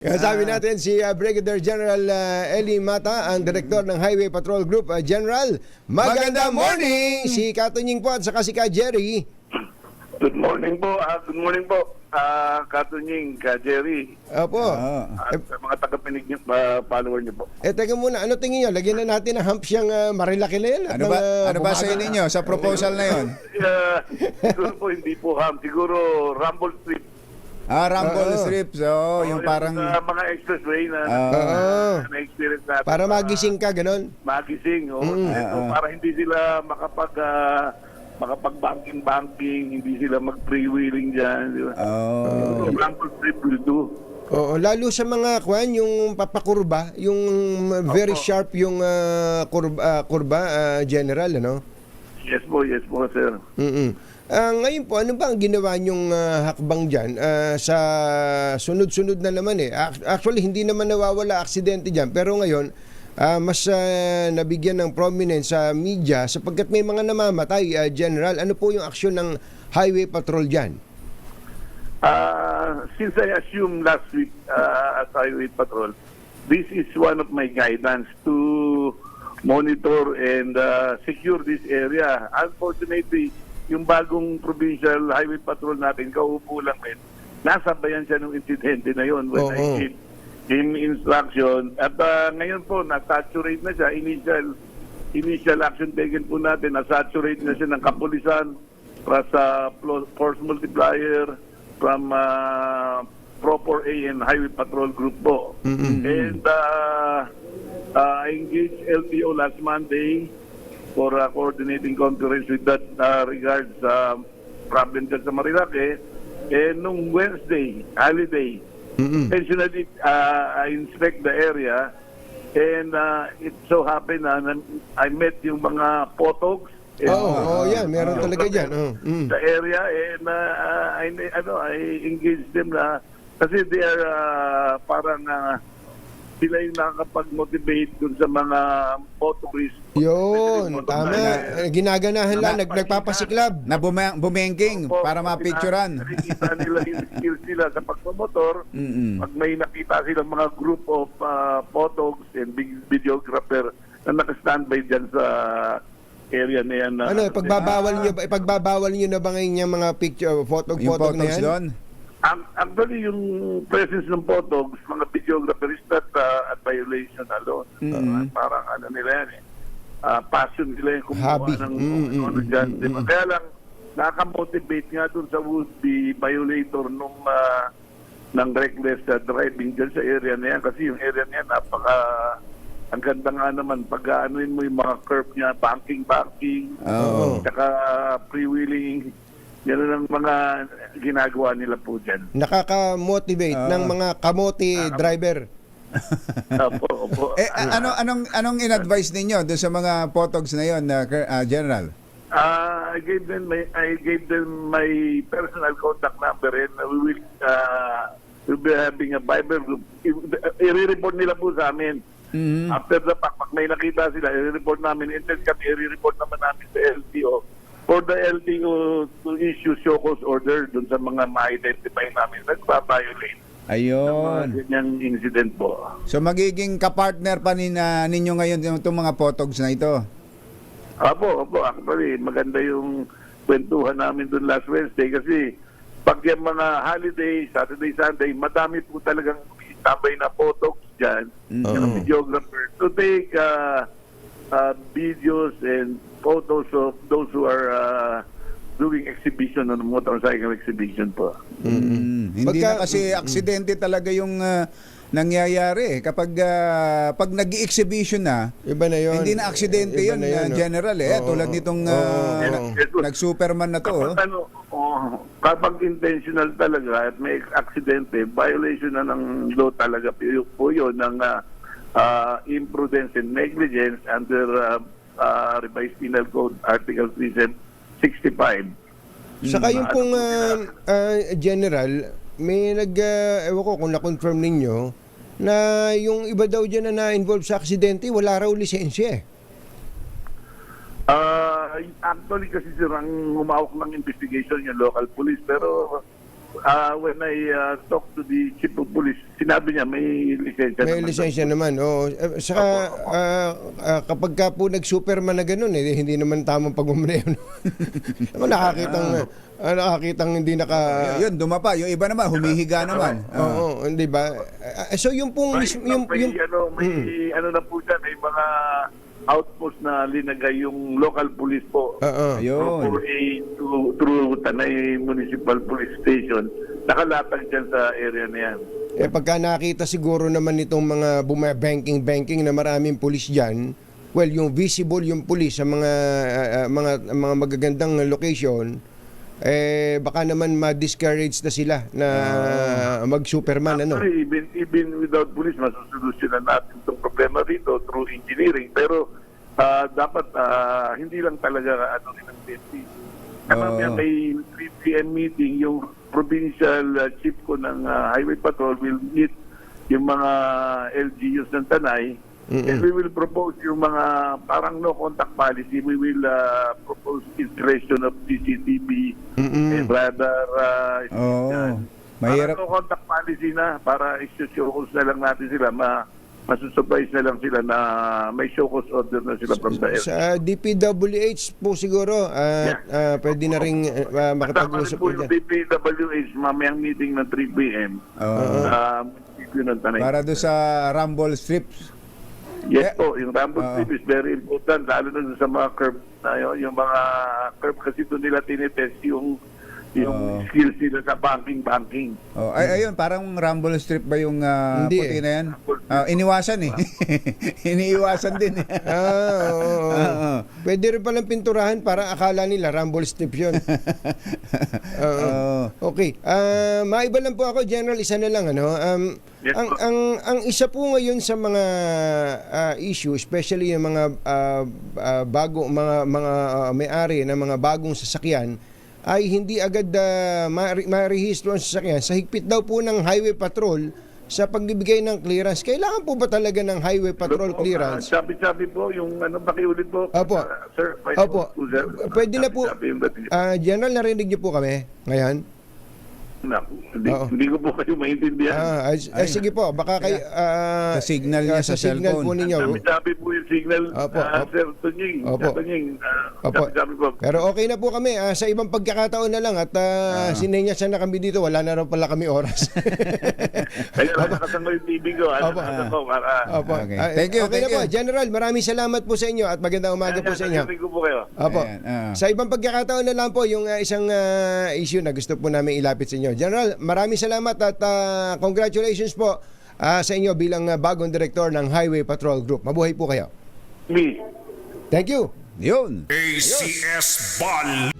Sabi natin si Brigadier General Eli Mata, ang Direktor ng Highway Patrol Group. General, magandang morning! Si Katunying po at saka si Ka Jerry. Good morning po. Good morning po. Katunying, Ka Jerry. Opo. At sa mga tagapinig niyo, follower niyo po. Teka muna, ano tingin nyo? Lagyan na natin ng hump siyang Marilaki na yan. Ano ba sa ninyo sa proposal na yon? Siguro po hindi po ham. Siguro rumble strip. Rumble strips. So, yung parang... mga expressway na na-experience natin. Para magising ka, ganon? Magising, para hindi sila makapag-banking, hindi sila mag-freewheeling dyan. Di ba? Rumble strip will do. Oo, lalo sa mga kwan, yung papakurba, yung very sharp yung kurba, General, ano? Yes po, sir. Ngayon po, ano ba ang ginawa niyong hakbang dyan sa sunod-sunod na naman eh? Actually, hindi naman nawawala aksidente dyan. Pero ngayon, mas nabigyan ng prominence sa media sapagkat may mga namamatay. General, ano po yung aksyon ng Highway Patrol dyan? Since I assumed last week as Highway Patrol, this is one of my guidance to monitor and secure this area. Unfortunately, yung bagong provincial highway patrol natin, kaupo lang din, nasabayan siya ng insidente na yon when I gave him instruction. At ngayon po, na-saturate na siya. Initial action taken po natin, na-saturate na siya ng kapulisan plus force multiplier from Proper A and Highway Patrol Group po. And I engaged LTO last Monday for coordinating conference with that regards problem dyan sa Marilaki. And nung Wednesday, holiday, intentionally I inspect the area and it so happened na I met yung mga potogs. Yan, meron talaga dyan. Sa area and I engaged them na kasi they are parang sila yung nakakapag-motivate dun sa mga motorists. Yun, tama. Ginaganahan lang, nagpapasiklab. Na bumengking para mapicturan. Nakikita nila yung skills nila sa pagmamotor. Pag may nakita silang mga group of photos and videographer na naka-standby dyan sa area na yan. Ipagbabawal nyo na ba ngayon yung mga picture, photo na yan? Doon? Actually, yung presence ng photos, mga videographer is not a violation alone. Parang nila yan passion nila yung kumuha ng ano dyan. Kaya lang, nakamotivate nga dun sa would-be violator ng reckless driving dyan sa area na yan. Kasi yung area na yan, ang ganda nga naman, pag anuin mo yung mga curve niya, banking, saka freewheeling. Yan ang mga ginagawa nila po dyan. Nakaka-motivate ng mga kamote driver. Opo. Anong in-advise ninyo doon sa mga potogs na yon, General? I gave them my personal contact number and we'll be having a Viber group. I-report nila po sa amin. After the fact, pag may nakita sila, i-report namin. And then kami, i-report naman namin sa LTO. For the LTO to issue show cause order dun sa mga ma-identify namin nagpa-violate. Ayun. Ng ganyang incident po. So magiging kapartner pa ninyo ngayon itong mga potogs na ito? Opo. Actually, maganda yung kwentuhan namin dun last Wednesday kasi pag yung mga holiday, Saturday, Sunday, madami po talagang tambay na potogs dyan. Yung videographer to take videos and photos of those who are doing exhibition on motorcycle exhibition po. Hindi na kasi aksidente talaga yung nangyayari kapag pag nag-exhibition na, iba na yun. hindi na aksidente yun, General tulad nitong nag-Superman na to. Kapag intentional talaga at may aksidente, violation na ng law talaga po yun ng imprudence and negligence under Revised Penal Code Article 365. Saka yung pong General, may ewan ko kung na-confirm ninyo na yung iba daw dyan na na-involve sa aksidente, wala raw lisensya. Actually kasi sirang humawak ng investigation yung local police pero when I talked to the chief of police, sinabi niya may lisensya May naman. lisensya naman. Oo. Saka kapag ka po nag-superman na gano'n, hindi naman tamang pagmamaneho. Nakakitang hindi Yun, dumapa. Yung iba naman, humihiga naman. Oo, hindi ba? So yung pong May ano na po dyan, may mga outpost na linagay yung local police po. Ayun. Through Tanay Municipal Police Station. Nakalatag dyan sa area na yan. Pagka nakita siguro naman itong mga bumabanking na maraming pulis diyan, well, yung visible yung pulis sa mga magagandang location, baka naman ma-discourage na sila na mag-superman, ano? Actually, even without police, masusolusyonan natin itong problema rito through engineering. Pero dapat hindi lang talaga rin ang safety. Mamaya may 3 p.m. meeting, yung provincial chief ko ng Highway Patrol will meet yung mga LGUs ng Tanay. And we will propose yung mga parang no contact policy. We will propose installation of CCTV and radar. Mahirap. Parang no contact policy na para i-show na lang natin sila. Masusurprise na lang sila na may show cause order na sila from the area. Sa DPWH po siguro, pwede na rin makipag-usap po yung dyan. DPWH, mamayang meeting ng 3 p.m. Munisipyo ng Tanay. Para doon sa rumble strips. Yes po, yung rumble strip is very important, lalo na sa mga curb na yun. Yung mga curb kasi doon nila tinitest yung skills nila sa banking. Ayun, parang rumble strip ba yung Hindi puti na yan? Iniwasan eh. Iniiwasan din eh. Pwede rin palang pinturahan para akala nila rumble strip yun. Okay. Maiba lang po ako, General, isa na lang, ano? Yes, ang isa po ngayon sa mga issue, especially yung mga mga may-ari ng mga bagong sasakyan, ay hindi agad marehistro ang sasakyan sa higpit daw po ng Highway Patrol sa pagbibigay ng clearance. Kailangan po ba talaga ng Highway Patrol clearance? Sabi po, yung pakiulit po. Opo. Sir, Opo. sir. Pwede na po. Sabi yung dating. General, narinig niyo po kami ngayon? Hindi ko po kayo maintindihan. Sige po, baka kayo Sa signal niya sa signal cellphone. po ninyo. Sabi po yung signal, Sir Tunying. Sabi po. Pero okay na po kami. Sa ibang pagkakataon na lang at sinenyasan na kami dito. Wala na raw pala kami oras. Kaya nakasang ko yung TV ko. Opo. Okay. Thank you, Okay thank na po. you. General, maraming salamat po sa inyo at magandang umaga po sa inyo. Narinig ko po kayo. Opo. Ayan, Sa ibang pagkakataon na lang po yung isang issue na gusto po namin ilapit sa inyo. General, maraming salamat at congratulations po sa inyo bilang bagong direktor ng Highway Patrol Group. Mabuhay po kayo. Me. Thank you. Yun. ACS Bal.